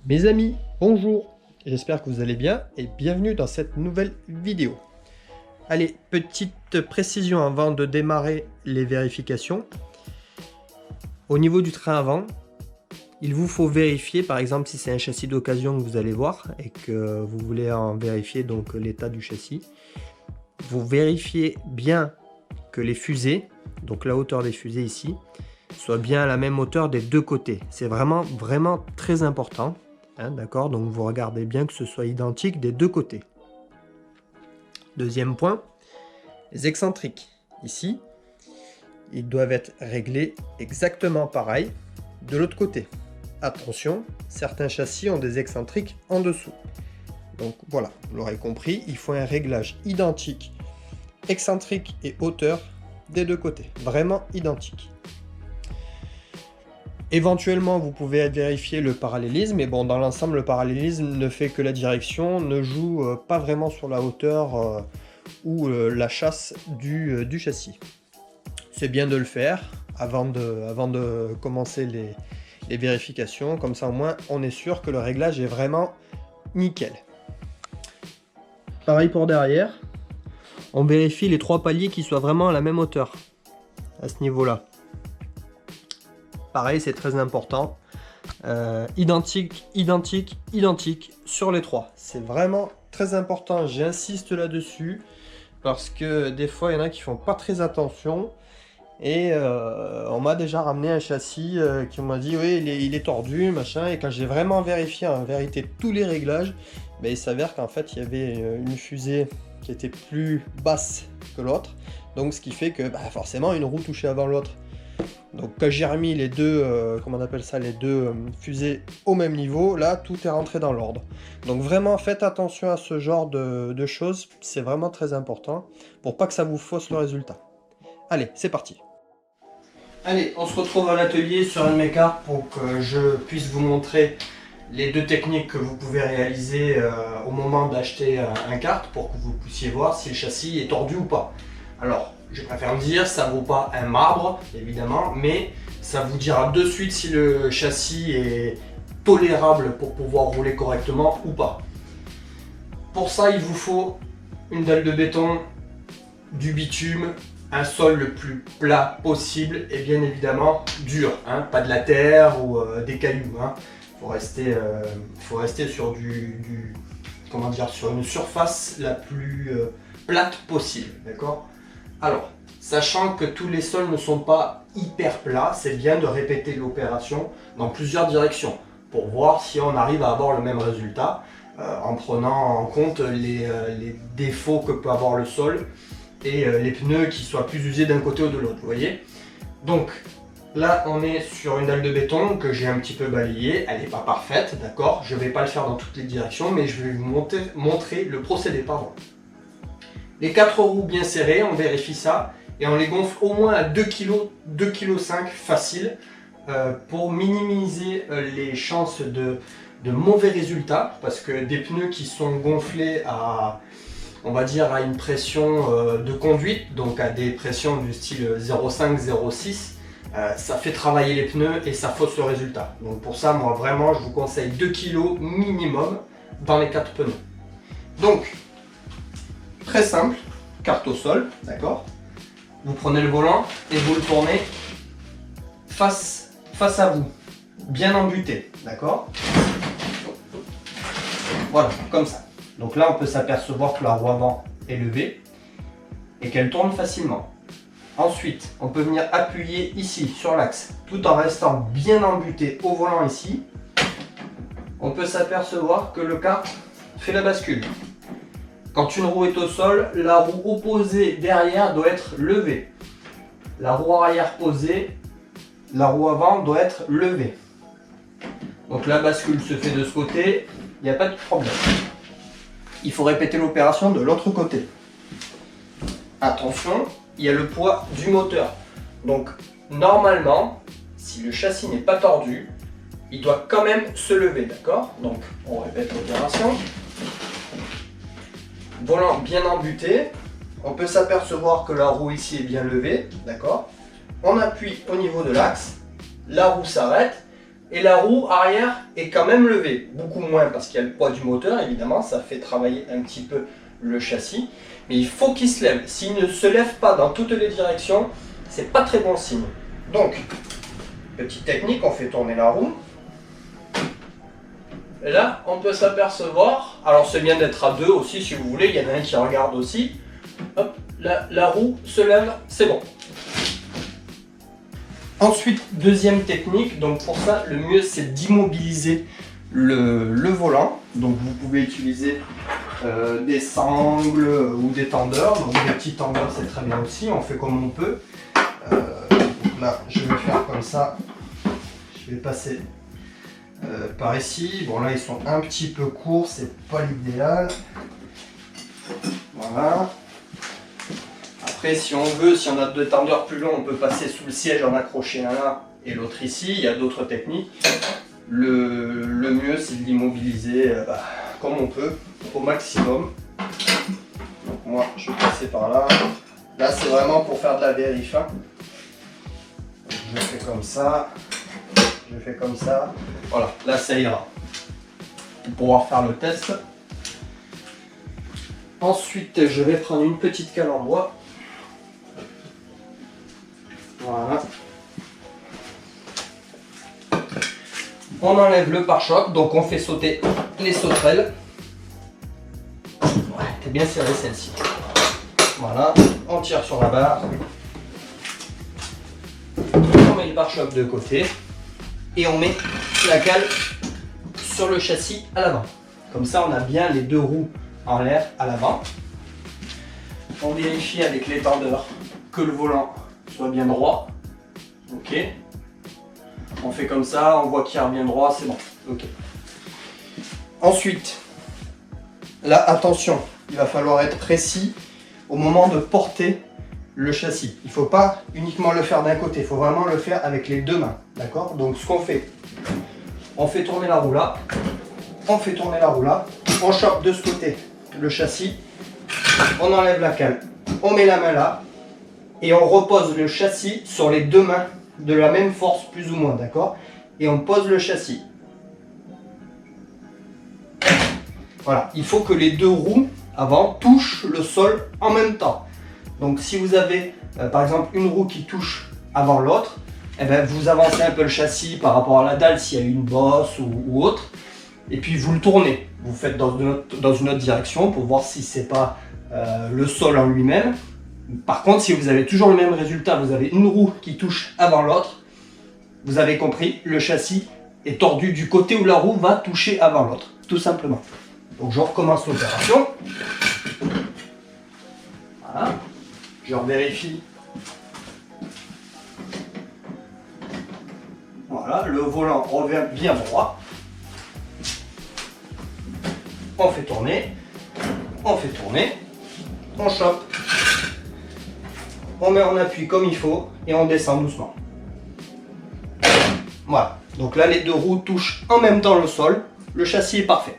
Mes amis, bonjour, j'espère que vous allez bien et bienvenue dans cette nouvelle vidéo. Allez, petite précision avant de démarrer les vérifications. Au niveau du train avant, il vous faut vérifier, par exemple si c'est un châssis d'occasion que vous allez voir et que vous voulez en vérifier donc l'état du châssis. Vous vérifiez bien que les fusées, donc la hauteur des fusées ici, soit bien à la même hauteur des deux côtés. C'est vraiment très important. Hein, d'accord, donc vous regardez bien que ce soit identique des deux côtés. Deuxième point, les excentriques. Ici, ils doivent être réglés exactement pareil de l'autre côté. Attention, certains châssis ont des excentriques en dessous. Donc voilà, vous l'aurez compris, il faut un réglage identique, excentrique et hauteur des deux côtés. Vraiment identique. Éventuellement, vous pouvez vérifier le parallélisme, mais bon, dans l'ensemble, le parallélisme ne fait que la direction, ne joue pas vraiment sur la hauteur ou la chasse du châssis. C'est bien de le faire avant de commencer les vérifications, comme ça au moins on est sûr que le réglage est vraiment nickel. Pareil pour derrière, on vérifie les trois paliers qui soient vraiment à la même hauteur, à ce niveau-là. Pareil, c'est très important. Identique sur les trois. C'est vraiment très important. J'insiste là-dessus parce que des fois, il y en a qui font pas très attention. Et on m'a déjà ramené un châssis qui m'a dit oui, il est tordu, machin. Et quand j'ai vraiment vérifié en vérité tous les réglages, ben, il s'avère qu'en fait, il y avait une fusée qui était plus basse que l'autre. Donc, ce qui fait que forcément, une roue touchait avant l'autre. Donc quand j'ai remis les deux, comment on appelle ça, les deux fusées au même niveau, là tout est rentré dans l'ordre. Donc vraiment faites attention à ce genre de choses, c'est vraiment très important pour pas que ça vous fausse le résultat. Allez, c'est parti. Allez, on se retrouve à l'atelier sur un de mes cartes pour que je puisse vous montrer les deux techniques que vous pouvez réaliser au moment d'acheter un kart pour que vous puissiez voir si le châssis est tordu ou pas. Alors, je préfère me dire, ça vaut pas un marbre, évidemment, mais ça vous dira de suite si le châssis est tolérable pour pouvoir rouler correctement ou pas. Pour ça, il vous faut une dalle de béton, du bitume, un sol le plus plat possible et bien évidemment dur, hein, pas de la terre ou des cailloux. Hein. Faut rester sur comment dire, sur une surface la plus plate possible, d'accord? Alors, sachant que tous les sols ne sont pas hyper plats, c'est bien de répéter l'opération dans plusieurs directions pour voir si on arrive à avoir le même résultat en prenant en compte les défauts que peut avoir le sol et les pneus qui soient plus usés d'un côté ou de l'autre, vous voyez. Donc là, on est sur une dalle de béton que j'ai un petit peu balayée, elle n'est pas parfaite, d'accord? Je ne vais pas le faire dans toutes les directions, mais je vais vous montrer le procédé, pardon. Les 4 roues bien serrées, on vérifie ça et on les gonfle au moins à 2 kg, 2,5 kg facile pour minimiser les chances de mauvais résultats parce que des pneus qui sont gonflés à, on va dire, à une pression de conduite, donc à des pressions du style 0,5, 0,6, ça fait travailler les pneus et ça fausse le résultat. Donc pour ça, moi vraiment, je vous conseille 2 kg minimum dans les 4 pneus. Donc, très simple, carte au sol, d'accord? Vous prenez le volant et vous le tournez face à vous, bien embuté, d'accord? Voilà, comme ça. Donc là, on peut s'apercevoir que la roue avant est levée et qu'elle tourne facilement. Ensuite, on peut venir appuyer ici, sur l'axe, tout en restant bien embuté au volant ici. On peut s'apercevoir que le kart fait la bascule. Quand une roue est au sol, la roue opposée derrière doit être levée. La roue arrière posée, la roue avant doit être levée. Donc la bascule se fait de ce côté, il n'y a pas de problème. Il faut répéter l'opération de l'autre côté. Attention, il y a le poids du moteur. Donc normalement, si le châssis n'est pas tordu, il doit quand même se lever, d'accord? Donc on répète l'opération. Volant bien embuté, on peut s'apercevoir que la roue ici est bien levée, d'accord? On appuie au niveau de l'axe, la roue s'arrête Et la roue arrière est quand même levée, beaucoup moins parce qu'il y a le poids du moteur, évidemment, ça fait travailler un petit peu le châssis. Mais il faut qu'il se lève. S'il ne se lève pas dans toutes les directions, c'est pas très bon signe. Donc, petite technique, on fait tourner la roue. Et là, on peut s'apercevoir, alors c'est bien d'être à deux aussi si vous voulez, il y en a un qui regarde aussi. Hop, la roue se lève, c'est bon. Ensuite, deuxième technique, donc pour ça, le mieux c'est d'immobiliser le volant. Donc vous pouvez utiliser des sangles ou des tendeurs. Donc des petits tendeurs c'est très bien aussi, on fait comme on peut. Donc là, je vais faire comme ça. Je vais passer par ici. Bon là, ils sont un petit peu courts, c'est pas l'idéal. Voilà. Après, si on veut, si on a deux tendeurs plus longs, on peut passer sous le siège, en accrocher un là et l'autre ici. Il y a d'autres techniques. Le mieux, c'est de l'immobiliser comme on peut, au maximum. Donc moi, je vais passer par là. Là, c'est vraiment pour faire de la vérif. Hein. Je fais comme ça. Je fais comme ça. Voilà, là, ça ira. Pour pouvoir faire le test. Ensuite, je vais prendre une petite cale en bois. Voilà. On enlève le pare-choc, donc on fait sauter les sauterelles. Ouais, t'es bien serré celle-ci. Voilà, on tire sur la barre. On met le pare-choc de côté. Et on met la cale sur le châssis à l'avant. Comme ça, on a bien les deux roues en l'air à l'avant. On vérifie avec l'étendeur que le volant soit bien droit. Ok. On fait comme ça, on voit qu'il est bien droit, c'est bon. Ok. Ensuite, là, attention, il va falloir être précis au moment de porter le châssis. Il ne faut pas uniquement le faire d'un côté, il faut vraiment le faire avec les deux mains. D'accord? Donc ce qu'on fait, on fait tourner la roue là, on fait tourner la roue là, on chope de ce côté le châssis, on enlève la cale, on met la main là, et on repose le châssis sur les deux mains de la même force plus ou moins, d'accord? Et on pose le châssis. Voilà, il faut que les deux roues avant touchent le sol en même temps. Donc si vous avez par exemple une roue qui touche avant l'autre, eh ben, vous avancez un peu le châssis par rapport à la dalle s'il y a une bosse ou autre, et puis vous le tournez. Vous faites dans une autre direction pour voir si c'est pas le sol en lui-même. Par contre, si vous avez toujours le même résultat, vous avez une roue qui touche avant l'autre, vous avez compris, le châssis est tordu du côté où la roue va toucher avant l'autre, tout simplement. Donc je recommence l'opération. Voilà. Je revérifie. Voilà, le volant revient bien droit. On fait tourner. On fait tourner. On chope. On met en appui comme il faut et on descend doucement. Voilà. Donc là, les deux roues touchent en même temps le sol. Le châssis est parfait.